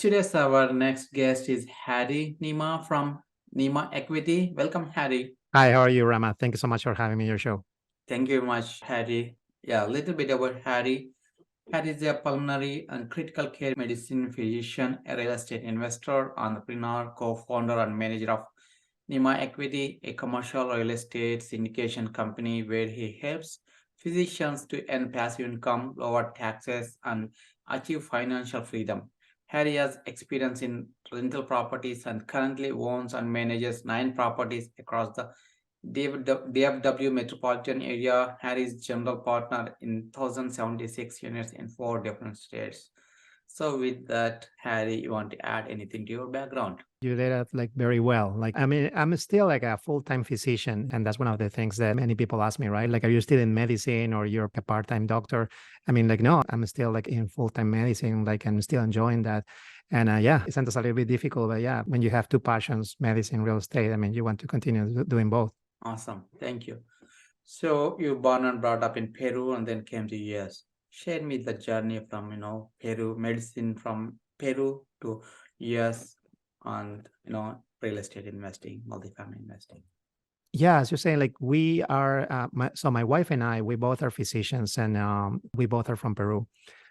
Today's our next guest is Harry Nima from Nima Equity. Welcome, Harry. Hi, how are you, Rama? Thank you so much for having me on your show. Thank you very much, Harry. Yeah, a little bit about Harry. Harry is a pulmonary and critical care medicine physician, a real estate investor, entrepreneur, co-founder, and manager of Nima Equity, a commercial real estate syndication company where he helps physicians to earn passive income, lower taxes, and achieve financial freedom. Harry has experience in rental properties and currently owns and manages 9 properties across the DFW metropolitan area. Harry is general partner in 1,076 units in 4 different states. So, with that, Harry, you want to add anything to your background? You did it like very well. I'm still like a full-time physician, and that's one of the things that many people ask me, right? Like, are you still in medicine or you're a part-time doctor? No, I'm still like in full-time medicine. Like, I'm still enjoying that. And yeah, it sounds a little bit difficult, but yeah, when you have two passions, medicine, real estate, you want to continue doing both. Awesome. Thank you. So you born and brought up in Peru and then came to US. Share me the journey from, Peru, medicine from Peru to US and, real estate investing, multifamily investing. Yeah, as you're saying, like we are, my wife and I, we both are physicians and we both are from Peru.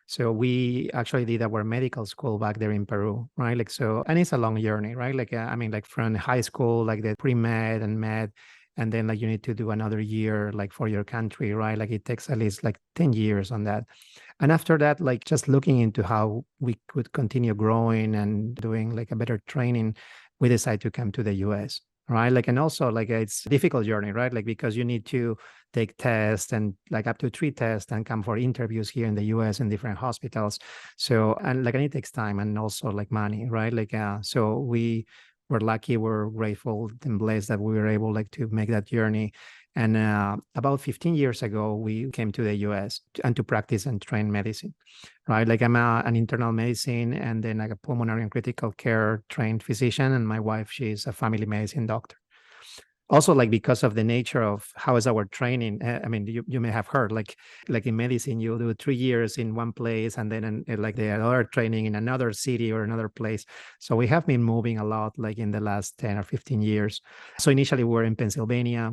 So we actually did our medical school back there in Peru, right? Like, so, and it's a long journey, right? Like from high school, like the pre-med and med, and then like you need to do another year, like for your country, right? Like it takes at least like 10 years on that. And after that, like just looking into how we could continue growing and doing like a better training, we decided to come to the US, right? Like, and also like it's a difficult journey, right? Like, because you need to take tests and like up to 3 tests and come for interviews here in the US in different hospitals. So, and like, and it takes time and also like money, right? So we were lucky, we're grateful and blessed that we were able like to make that journey. And about 15 years ago, we came to the US and to practice and train medicine, right? Like an internal medicine and then like a pulmonary and critical care trained physician. And my wife, she's a family medicine doctor. Also, like because of the nature of how is our training, you may have heard like in medicine, you do 3 years in one place and then like the other training in another city or another place. So we have been moving a lot like in the last 10 or 15 years. So initially we were in Pennsylvania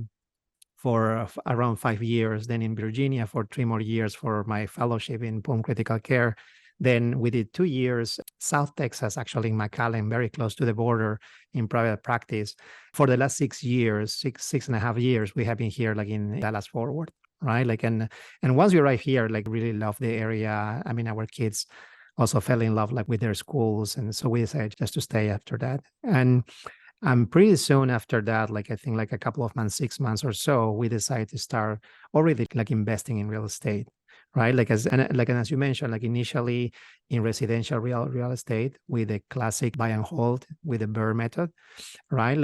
for around 5 years, then in Virginia for 3 more years for my fellowship in pulmonary critical care. Then we did 2 years, South Texas, actually in McAllen, very close to the border in private practice. For the last 6 years, 6.5 years, we have been here like in Dallas Fort Worth, right? Like, and once you arrive here, like really love the area. Our kids also fell in love like with their schools. And so we decided just to stay after that. And pretty soon after that, like I think like a couple of months, 6 months or so, we decided to start already like investing in real estate, right? And as you mentioned, like initially in residential real estate with the classic buy and hold with the BRRRR method, right?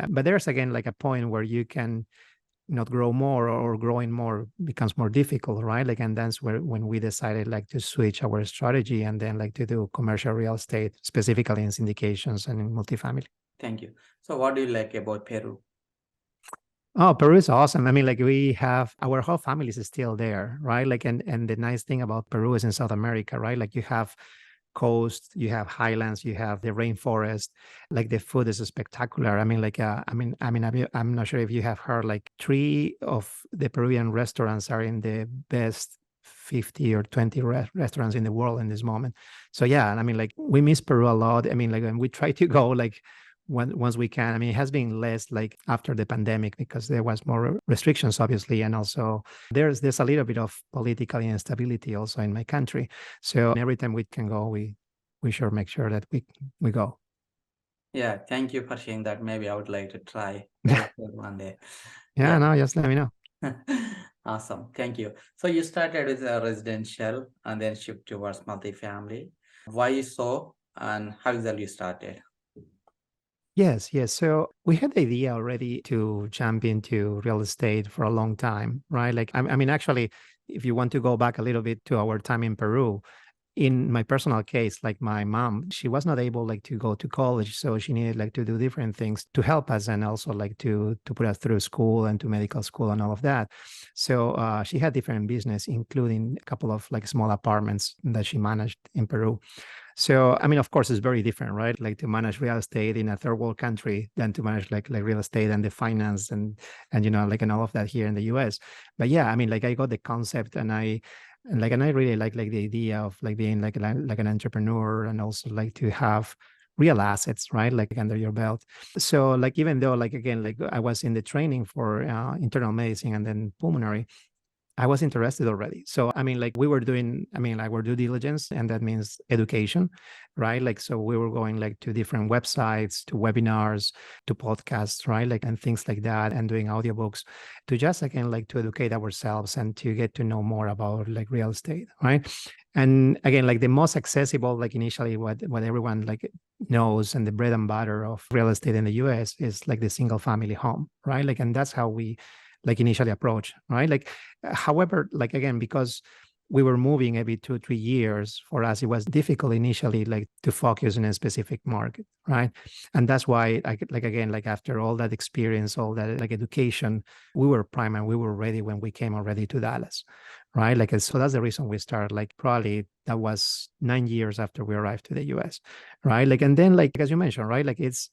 But there's again like a point where you can not grow more or growing more becomes more difficult, right? Like, and that's where when we decided like to switch our strategy and then like to do commercial real estate, specifically in syndications and in multifamily. Thank you. So, what do you like about Peru? Oh, Peru is awesome. Like we have our whole family is still there, right? Like, and the nice thing about Peru is in South America, right? Like you have coast, you have highlands, you have the rainforest. Like the food is spectacular. I'm not sure if you have heard like 3 of the Peruvian restaurants are in the best 50 or 20 restaurants in the world in this moment. So yeah, and like we miss Peru a lot. And we try to go like once we can. It has been less like after the pandemic because there was more restrictions, obviously, and also there's a little bit of political instability also in my country. So every time we can go, we sure make sure that we go. Yeah, thank you for sharing that. Maybe I would like to try Peru one day. Yeah, Yeah. no, just let me know. Awesome. Thank you. So you started with a residential and then shift towards multifamily. Why so and how exactly you started? Yes, yes. So we had the idea already to jump into real estate for a long time, right? Actually, if you want to go back a little bit to our time in Peru, in my personal case, like my mom, she was not able like to go to college, so she needed like to do different things to help us and also like to put us through school and to medical school and all of that. So she had different business, including a couple of like small apartments that she managed in Peru. So, I mean, of course, it's very different, right? Like to manage real estate in a third world country than to manage like real estate and the finance and like and all of that here in the US. But yeah, I mean, like I got the concept and I really like the idea of like being like an entrepreneur and also like to have real assets, right? Like under your belt. So like even though like again like I was in the training for internal medicine and then pulmonary, I was interested already. So, I mean, like we were doing, I mean, like our due diligence, and that means education, right? Like, so we were going like to different websites, to webinars, to podcasts, right? Like, and things like that, and doing audiobooks to just, again, like to educate ourselves and to get to know more about like real estate, right? And again, like the most accessible, like initially what everyone like knows and the bread and butter of real estate in the US is like the single family home, right? Like, and that's how we like initially approach, right? Like, however, like again, because we were moving every 2 or 3 years, for us, it was difficult initially, like to focus on a specific market, right? And that's why, like again, like after all that experience, all that like education, we were prime and we were ready when we came already to Dallas, right? Like, so that's the reason we started. Like, probably that was 9 years after we arrived to the US, right? Like, and then like as you mentioned, right? Like it's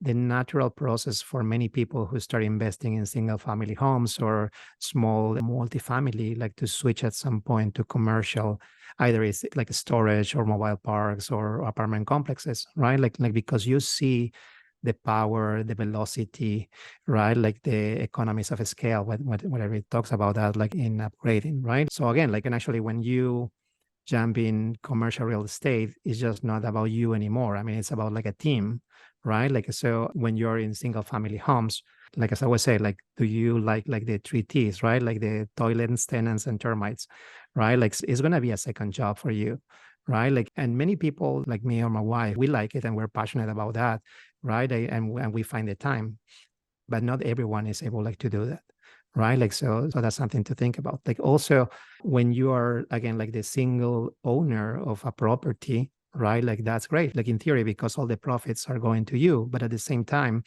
the natural process for many people who start investing in single family homes or small multifamily, like to switch at some point to commercial, either it's like storage or mobile parks or apartment complexes, right? Like because you see the power, the velocity, right? Like the economies of scale, whatever it talks about that, like in upgrading, right? So again, like, and actually when you jump in commercial real estate, it's just not about you anymore. I mean, it's about like a team, right? Like, so when you're in single family homes, like as I always say, like, do you like the 3 T's, right? Like the toilets, tenants, and termites, right? Like it's going to be a second job for you, right? Like, and many people like me or my wife, we like it and we're passionate about that, right? And we find the time, but not everyone is able like to do that, right? Like, so that's something to think about. Like also when you are again like the single owner of a property, right? Like that's great, like in theory, because all the profits are going to you, but at the same time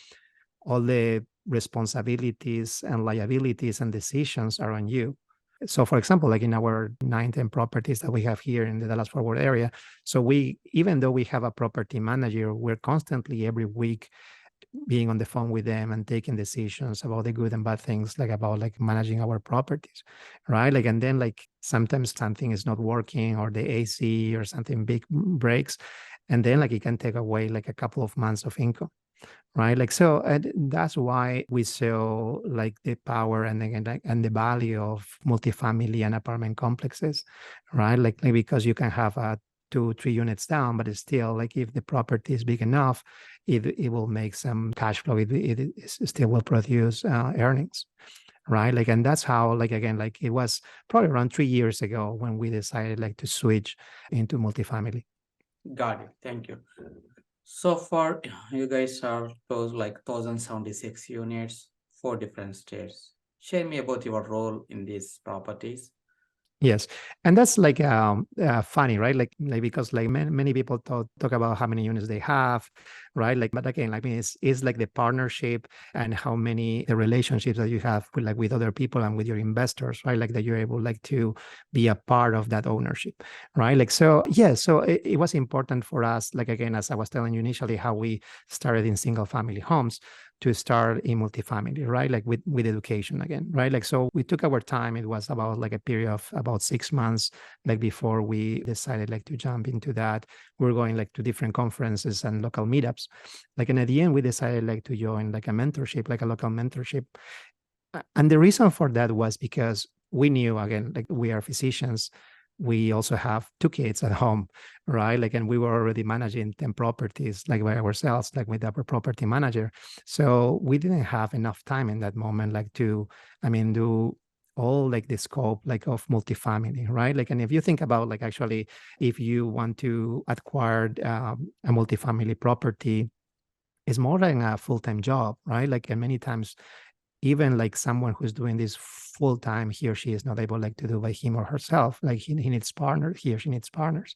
all the responsibilities and liabilities and decisions are on you. So for example, like in our 9-10 properties that we have here in the Dallas Fort Worth area, so we, even though we have a property manager, we're constantly every week being on the phone with them and taking decisions about the good and bad things, like about like managing our properties, right? Like, and then like sometimes something is not working or the AC or something big breaks, and then like it can take away like a couple of months of income, right? Like, so that's why we saw like the power and again like, and the value of multifamily and apartment complexes, right? Like because you can have a 2-3 units down, but it's still like if the property is big enough, it will make some cash flow. It still will produce earnings, right? Like, and that's how, like, again, like it was probably around 3 years ago when we decided like to switch into multifamily. Got it. Thank you. So far, you guys are close like 1076 units, 4 different states. Share me about your role in these properties. Yes, and that's like funny, right? Like because like many people talk about how many units they have, right? Like, but again, like, I mean, it's like the partnership and how many the relationships that you have with like with other people and with your investors, right? Like that you're able like to be a part of that ownership, right? Like, so yeah, so it was important for us, like again, as I was telling you initially, how we started in single family homes to start in multifamily, right? Like with education again, right? Like, so we took our time. It was about like a period of about 6 months, like before we decided like to jump into that. We were going like to different conferences and local meetups. Like, and at the end, we decided like to join like a mentorship, like a local mentorship. And the reason for that was because we knew, again, like we are physicians, we also have 2 kids at home, right? Like, and we were already managing 10 properties like by ourselves, like with our property manager. So we didn't have enough time in that moment, like to, I mean, do all like the scope like of multifamily, right? Like, and if you think about like actually, if you want to acquire a multifamily property, it's more like a full-time job, right? Like, and many times even like someone who's doing this full time, he or she is not able like to do by him or herself. Like he needs partners, he or she needs partners.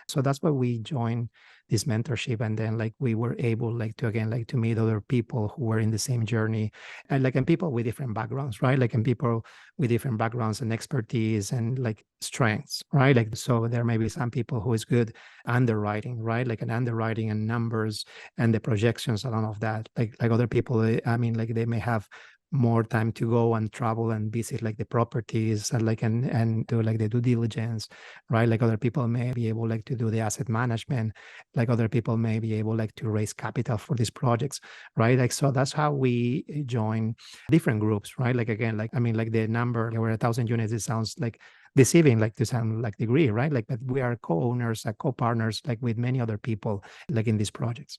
So that's why we joined this mentorship. And then like we were able like to again like to meet other people who were in the same journey, and people with different backgrounds, right? Like and people with different backgrounds and expertise and like strengths, right? Like so there may be some people who is good underwriting, right? Like an underwriting and numbers and the projections and all of that. Like other people, I mean, like they may have more time to go and travel and visit like the properties and like and do like the due diligence, right? Like other people may be able like to do the asset management, like other people may be able like to raise capital for these projects, right? Like so that's how we join different groups, right? Like again, like I mean, like the number over 1,000 units, it sounds like deceiving, like to some like degree, right? Like but we are co-owners, co-partners, like with many other people, like in these projects.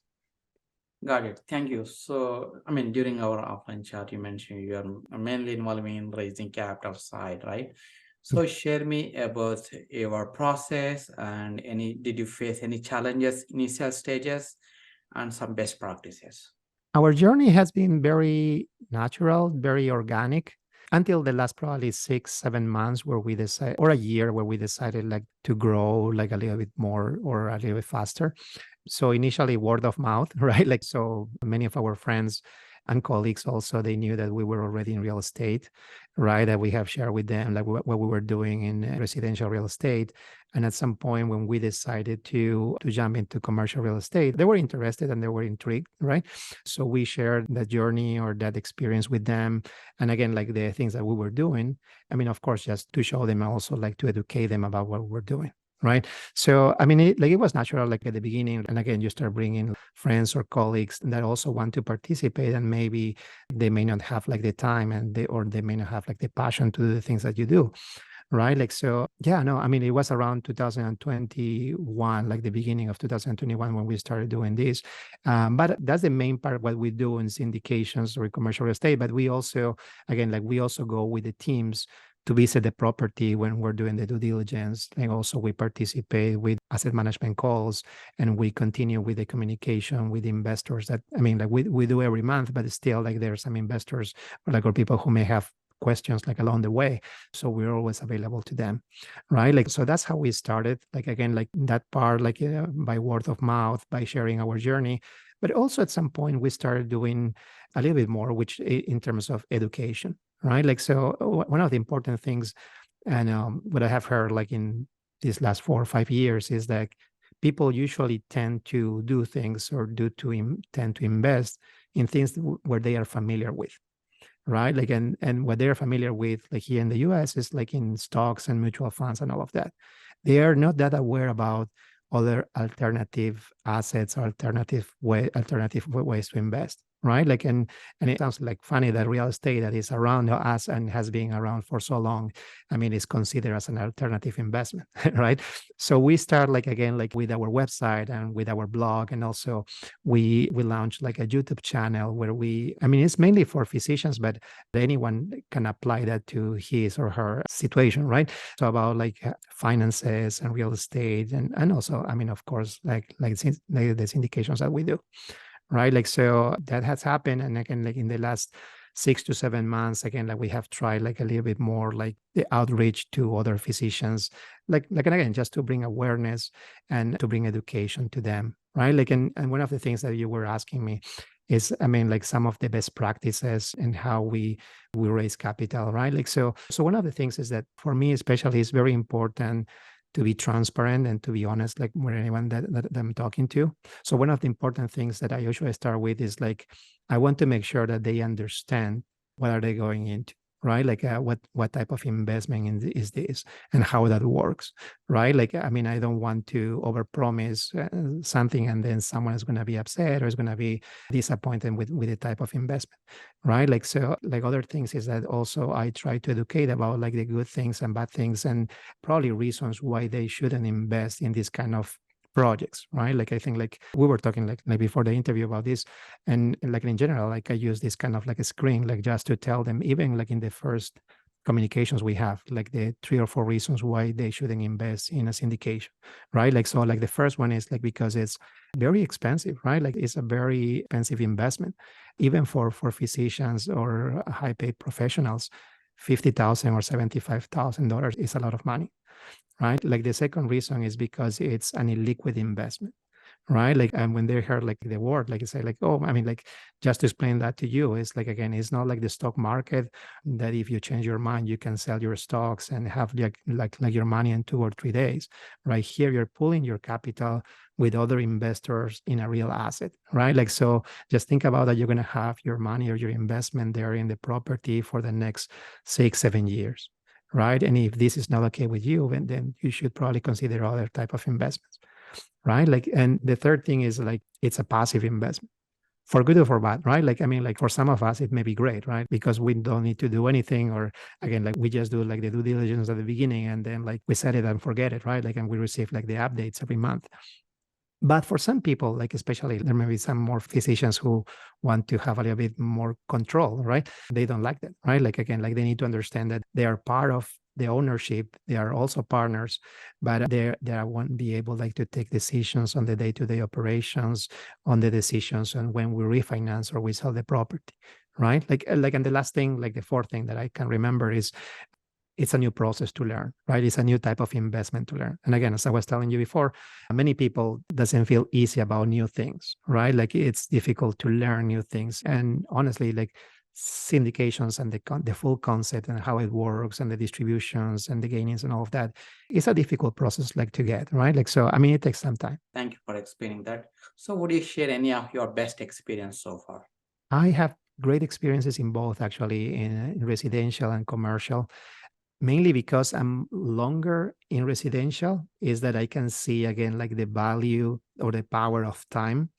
Got it. Thank you. So, I mean, during our offline chat, you mentioned you are mainly involved in raising capital side, right? So share me about your process and did you face any challenges, initial stages, and some best practices? Our journey has been very natural, very organic until the last probably 6, 7 months where we decided, or a year where we decided like to grow like a little bit more or a little bit faster. So initially word of mouth, right? Like so many of our friends and colleagues also, they knew that we were already in real estate, right? That we have shared with them like what we were doing in residential real estate. And at some point when we decided to jump into commercial real estate, they were interested and they were intrigued, right? So we shared that journey or that experience with them. And again, like the things that we were doing, I mean, of course, just to show them and also like to educate them about what we're doing. Right. So, I mean, it was natural, like at the beginning. And again, you start bringing friends or colleagues that also want to participate, and maybe they may not have like the time and they may not have like the passion to do the things that you do. Right. Like, so, yeah, no, I mean, it was around 2021, like the beginning of 2021 when we started doing this. But that's the main part of what we do in syndications or commercial real estate. But we also, again, like we also go with the teams to visit the property when we're doing the due diligence. And also we participate with asset management calls, and we continue with the communication with investors that, I mean, like we do every month, but still like there are some investors or people who may have questions like along the way. So we're always available to them, right? Like, so that's how we started. Like, again, like that part, like by word of mouth, by sharing our journey. But also at some point we started doing a little bit more, which in terms of education, right? Like, so one of the important things, and what I have heard like in these last 4 or 5 years is that people usually tend to do things or tend to invest in things where they are familiar with, right? Like, and what they're familiar with, like here in the US, is like in stocks and mutual funds and all of that. They are not that aware about other alternative assets, alternative ways to invest, right? Like, and it sounds like funny that real estate that is around us and has been around for so long, I mean, is considered as an alternative investment, right? So we start like again, like with our website and with our blog, and also we launched like a YouTube channel where I mean, it's mainly for physicians, but anyone can apply that to his or her situation, right? So about like finances and real estate, and also, I mean, of course, like the syndications that we do, right? Like, so that has happened. And again, like in the last 6 to 7 months, again, like we have tried like a little bit more like the outreach to other physicians, and again, just to bring awareness and to bring education to them, right? Like, and one of the things that you were asking me is, I mean, like some of the best practices and how we raise capital, right? Like, so one of the things is that for me, especially, it's very important to be transparent and to be honest, like with anyone that I'm talking to. So one of the important things that I usually start with is like, I want to make sure that they understand what are they going into, right? Like what type of investment is this and how that works, right? Like, I mean, I don't want to overpromise something and then someone is going to be upset or is going to be disappointed with the type of investment, right? Like, so like other things is that also I try to educate about like the good things and bad things and probably reasons why they shouldn't invest in this kind of projects, right? Like, I think like we were talking like before the interview about this, and like in general, like I use this kind of like a screen, like just to tell them, even like in the first communications we have, like the 3 or 4 reasons why they shouldn't invest in a syndication, right? Like, so like the first one is like because it's very expensive, right? Like it's a very expensive investment, even for physicians or high paid professionals. $50,000 or $75,000 is a lot of money, right? Like the second reason is because it's an illiquid investment, right? Like, and when they heard like the word, like, say like, oh, I mean, like, just to explain that to you, it's like, again, it's not like the stock market that if you change your mind, you can sell your stocks and have like your money in 2 or 3 days, right? Here, you're pulling your capital with other investors in a real asset, right? Like, so just think about that. You're going to have your money or your investment there in the property for the next 6, 7 years, right? And if this is not okay with you, then you should probably consider other type of investments, right? Like, and the third thing is like, it's a passive investment, for good or for bad, right? Like, I mean, like for some of us, it may be great, right? Because we don't need to do anything, or again, like we just do like the due diligence at the beginning and then like we set it and forget it, right? Like, and we receive like the updates every month. But for some people, like especially there may be some more physicians who want to have a little bit more control, right? They don't like that, right? Like, again, like they need to understand that they are part of the ownership. They are also partners, but they won't be able like to take decisions on the day-to-day operations, on the decisions on when we refinance or we sell the property, right? Like, and the last thing, like the fourth thing that I can remember is it's a new process to learn, right? It's a new type of investment to learn. And again, as I was telling you before, many people doesn't feel easy about new things, right? Like it's difficult to learn new things. And honestly, like syndications and the full concept and how it works and the distributions and the gainings and all of that, it's a difficult process like to get, right? Like, so, I mean, it takes some time. Thank you for explaining that. So would you share any of your best experience so far? I have great experiences in both, actually, in residential and commercial. Mainly because I'm longer in residential, is that I can see again like the value or the power of time.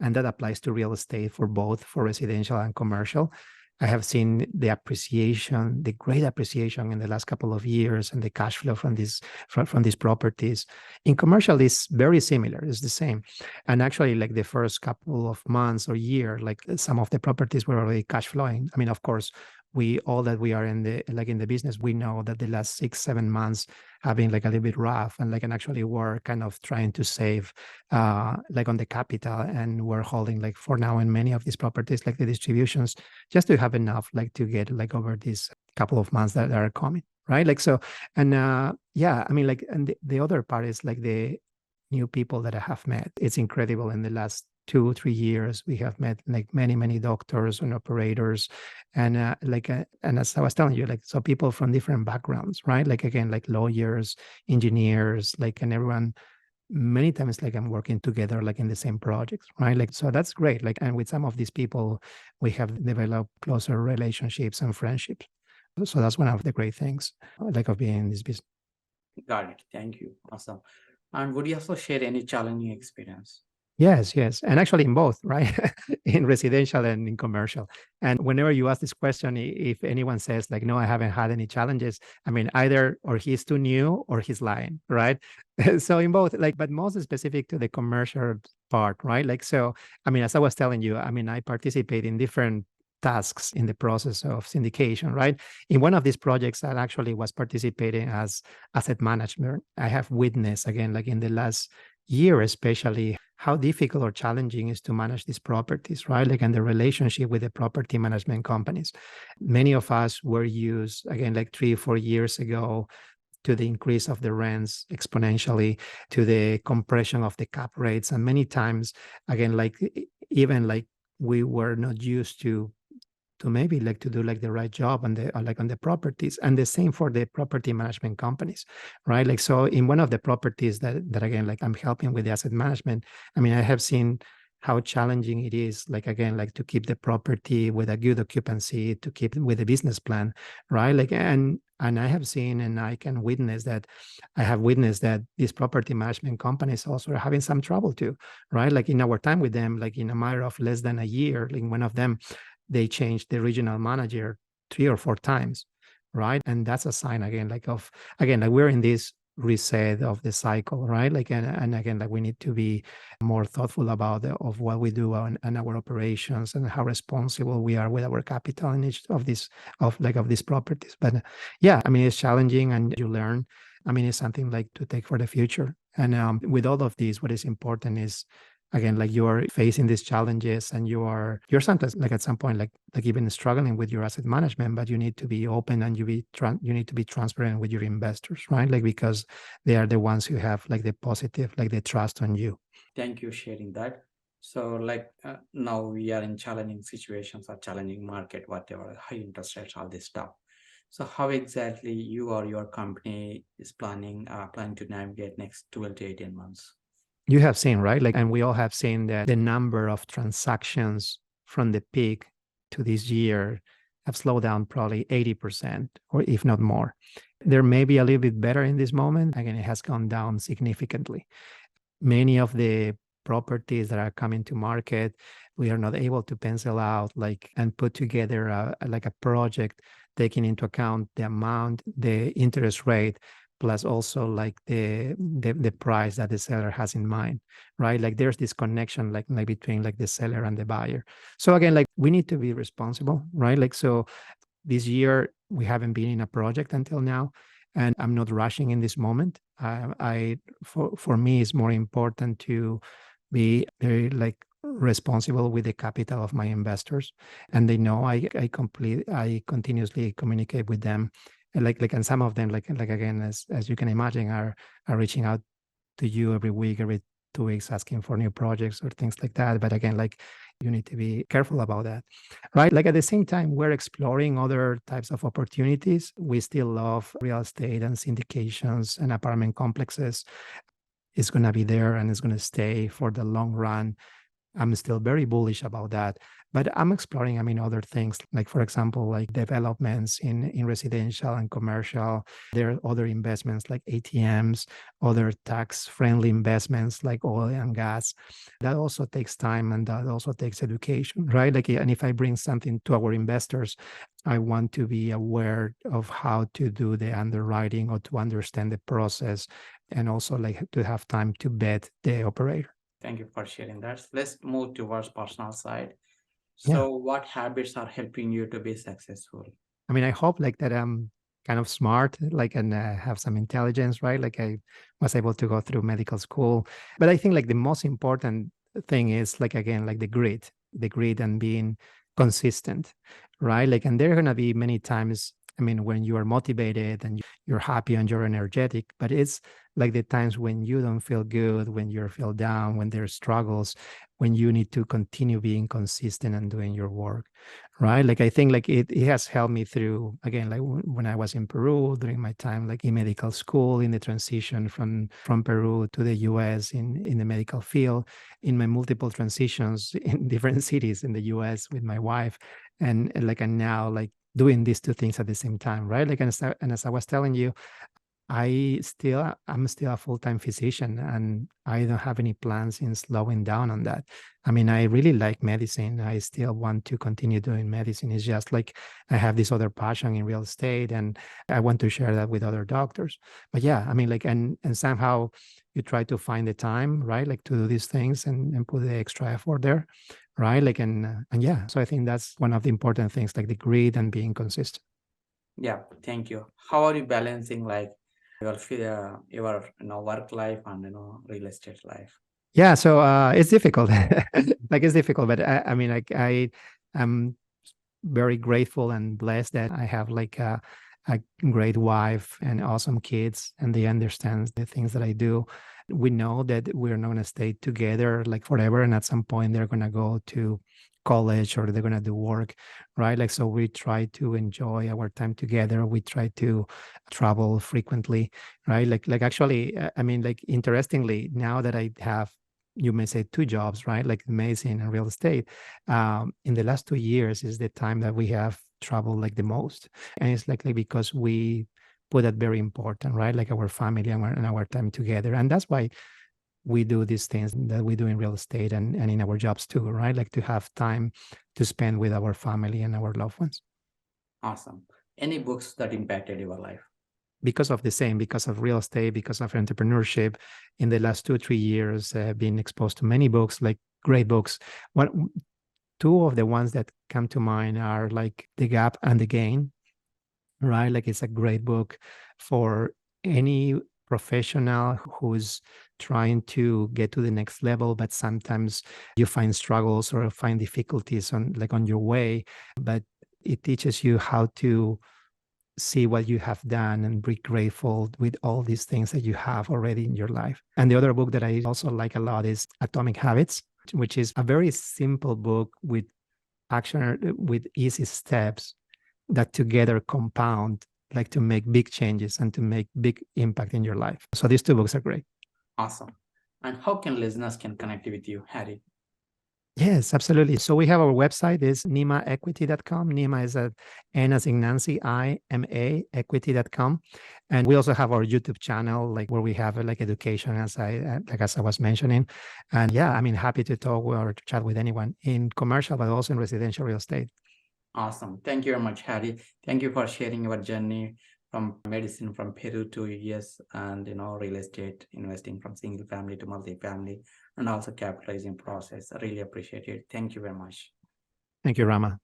And that applies to real estate for both for residential and commercial. I have seen the appreciation, the great appreciation in the last couple of years, and the cash flow from these properties. In commercial, it's very similar. It's the same. And actually, like the first couple of months or year, like some of the properties were already cash flowing. I mean, of course, we all that we are in the business, we know that the last 6, 7 months have been like a little bit rough, and like, and actually we're kind of trying to save like on the capital, and we're holding like for now in many of these properties like the distributions, just to have enough like to get like over these couple of months that are coming, right? Like, so, and yeah, I mean, like, and the other part is like the new people that I have met. It's incredible. In the last 2, 3 years, we have met like many doctors and operators, and and as I was telling you, like, so people from different backgrounds, right? Like, again, like lawyers, engineers, like, and everyone. Many times, like, I'm working together, like in the same projects, right? Like, so that's great. Like, and with some of these people, we have developed closer relationships and friendships. So that's one of the great things, like, of being in this business. Got it. Thank you. Awesome. And would you also share any challenging experience? Yes, yes. And actually in both, right? In residential and in commercial. And whenever you ask this question, if anyone says like, no, I haven't had any challenges, I mean, either or he's too new or he's lying, right? So in both, like, but most specific to the commercial part, right? Like, so, I mean, as I was telling you, I mean, I participate in different tasks in the process of syndication, right? In one of these projects, I actually was participating as asset management. I have witnessed, again, like in the last year, especially, how difficult or challenging is to manage these properties, right? Like, and the relationship with the property management companies. Many of us were used, again, like 3 or 4 years ago, to the increase of the rents exponentially, to the compression of the cap rates. And many times, again, like, even like we were not used to maybe like to do like the right job on the like on the properties, and the same for the property management companies, right? Like, so in one of the properties that again, like, I'm helping with the asset management, I mean, I have seen how challenging it is, like, again, like, to keep the property with a good occupancy, to keep it with a business plan, right? Like, and I have seen, and I can witness that, I have witnessed that these property management companies also are having some trouble too, right? Like, in our time with them, like in a matter of less than a year, like one of them, they changed the regional manager 3 or 4 times, right? And that's a sign, again, like, of, again, like, we're in this reset of the cycle, right? Like, and again, like, we need to be more thoughtful about of what we do and our operations, and how responsible we are with our capital in each of these of these properties. But yeah, I mean, it's challenging, and you learn. I mean, it's something like to take for the future. And with all of these, what is important is, again, like, you are facing these challenges, and you're sometimes, like, at some point, like even struggling with your asset management, but you need to be open, and you need to be transparent with your investors, right? Like, because they are the ones who have like the positive, like the trust on you. Thank you sharing that. So now we are in challenging situations or challenging market, whatever, high interest rates, all this stuff. So how exactly you or your company is planning to navigate next 12 to 18 months? You have seen, right? And we all have seen that the number of transactions from the peak to this year have slowed down probably 80% or if not more. There may be a little bit better in this moment. Again, it has gone down significantly. Many of the properties that are coming to market, we are not able to pencil out and put together a project taking into account the amount, the interest rate, plus also the price that the seller has in mind, right? There's this connection between the seller and the buyer. So again, we need to be responsible, right? So this year we haven't been in a project until now, and I'm not rushing in this moment. For me, it's more important to be very responsible with the capital of my investors, and they know I continuously communicate with them, and and some of them again, as you can imagine, are reaching out to you every week, every 2 weeks, asking for new projects or things like that. But again, you need to be careful about that, right? At the same time, we're exploring other types of opportunities. We still love real estate and syndications and apartment complexes. It's going to be there and it's going to stay for the long run. I'm still very bullish about that. But I'm exploring, other things, for example, developments in residential and commercial. There are other investments like ATMs, other tax-friendly investments like oil and gas. That also takes time and that also takes education, right? And if I bring something to our investors, I want to be aware of how to do the underwriting or to understand the process, and also to have time to vet the operator. Thank you for sharing that. Let's move towards personal side. Yeah. So what habits are helping you to be successful? I hope that I'm kind of smart, and have some intelligence, right? I was able to go through medical school. But I think the most important thing is again, the grit and being consistent, right? And there are going to be many times, when you are motivated and you're happy and you're energetic, but it's the times when you don't feel good, when you feel down, when there's struggles, when you need to continue being consistent and doing your work, right? I think it has helped me through, again, when I was in Peru during my time in medical school, in the transition from Peru to the US in the medical field, in my multiple transitions in different cities in the US with my wife, and now doing these two things at the same time, right? And as I was telling you, I'm still a full-time physician, and I don't have any plans in slowing down on that. I really like medicine. I still want to continue doing medicine. It's just I have this other passion in real estate, and I want to share that with other doctors. But yeah, and somehow you try to find the time, right? To do these things and put the extra effort there, right? And yeah, so I think that's one of the important things, the grit and being consistent. Yeah, thank you. How are you balancing your work life and real estate life? Yeah, so it's difficult. It's difficult, but I am very grateful and blessed that I have a great wife and awesome kids, and they understand the things that I do. We know that we're not going to stay together forever, and at some point they're going to go to college or they're going to do work, right? So we try to enjoy our time together. We try to travel frequently, right? Actually, interestingly, now that I have, you may say, two jobs, right? Medicine and real estate. In the last 2 years is the time that we have traveled the most. And it's because we put that very important, right? Our family and our time together. And that's why we do these things that we do in real estate and in our jobs too, right? To have time to spend with our family and our loved ones. Awesome. Any books that impacted your life? Because of real estate, because of entrepreneurship, in the last 2 or 3 years, I've been exposed to many books, great books. Two of the ones that come to mind are The Gap and the Gain, right? It's a great book for any professional who's trying to get to the next level, but sometimes you find struggles or find difficulties on your way. But it teaches you how to see what you have done and be grateful with all these things that you have already in your life. And the other book that I also like a lot is Atomic Habits, which is a very simple book with easy steps that together compound, like to make big changes and to make big impact in your life. So these two books are great. Awesome. And how can listeners can connect with you, Harry? Yes, absolutely. So we have our website is nimaequity.com. Nima is a N as in Nancy, IMA, equity.com. And we also have our YouTube channel, like where we have like education, as I was mentioning. And yeah, I mean, happy to talk or to chat with anyone in commercial, but also in residential real estate. Awesome. Thank you very much, Harry. Thank you for sharing your journey from medicine from Peru to US and real estate investing from single family to multifamily and also capitalizing process. I really appreciate it. Thank you very much. Thank you, Rama.